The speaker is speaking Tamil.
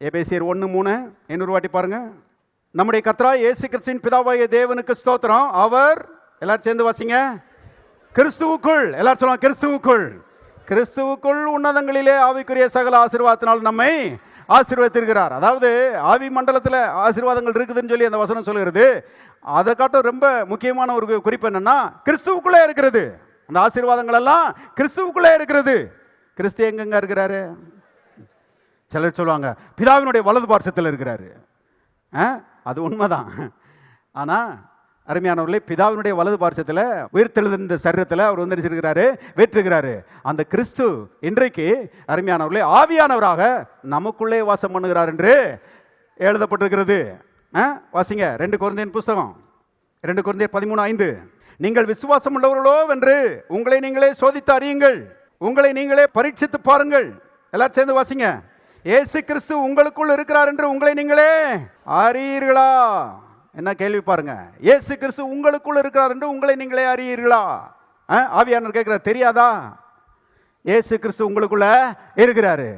எபேசியர் 1:3 இன்னொரு வாட்டி பாருங்க. நம்முடைய கர்த்தராகிய இயேசு கிறிஸ்துவின் பிதாவாகிய தேவனுக்கு ஸ்தோத்திரம். அவர், எல்லாரும் சேர்ந்து வாசிங்க, கிறிஸ்துவுக்குள், எல்லாரும் சொல்லுவாங்க கிறிஸ்துவுக்குள், கிறிஸ்துவுக்குள் உன்னதங்களிலே ஆவிக்குரிய சகல ஆசீர்வாதத்தினால் நம்மை ஆசீர்வதித்திருக்கிறார். அதாவது ஆவி மண்டலத்தில் ஆசீர்வாதங்கள் இருக்குதுன்னு சொல்லி அந்த வசனம் சொல்கிறது. அதை காட்டும் ரொம்ப முக்கியமான ஒரு குறிப்பு என்னன்னா, கிறிஸ்துவுக்குள்ளே இருக்கிறது. அந்த ஆசீர்வாதங்கள் எல்லாம் கிறிஸ்துவுக்குள்ளே இருக்கிறது. கிறிஸ்து எங்கெங்க இருக்கிறாரு? சிலர் சொல்லுவாங்க பிதாவினுடைய வலது பார்சத்தில் இருக்கிறாரு. அது உண்மைதான். ஆனால் அருமையானவர்களே, பிதாவினுடைய வலது பார்சத்தில் உயிர்த்தெழுந்த சரீரத்தில் அவர் வந்துருச்சிருக்கிறாரு, வெற்றிருக்கிறாரு. அந்த கிறிஸ்து இன்றைக்கு அருமையானவர்களே ஆவியானவராக நமக்குள்ளே வாசம் பண்ணுகிறார் என்று எழுதப்பட்டிருக்கிறது. வாசிங்க 2 கொரிந்தியர் புஸ்தகம் 2 கொரிந்தியர் 13:5. நீங்கள் விசுவாசம் உள்ளவர்களோ என்று உங்களை நீங்களே சோதித்து அறியுங்கள், உங்களை நீங்களே பரீட்சித்து பாருங்கள். எல்லாரும் சேர்ந்து வாசிங்க. இயேசு கிறிஸ்து உங்களுக்குள் இருக்கிறார் என்று உங்களை நீங்களே அறியீர்களா? என்ன கேள்வி பாருங்க. இயேசு கிறிஸ்து உங்களுக்குள் இருக்கிறார் என்று உங்களை நீங்களே அறியீர்களா? ஆவியானவர் கேட்கிறார், தெரியாதா? இயேசு கிறிஸ்து உங்களுக்குள்ள இருக்கிறாரு.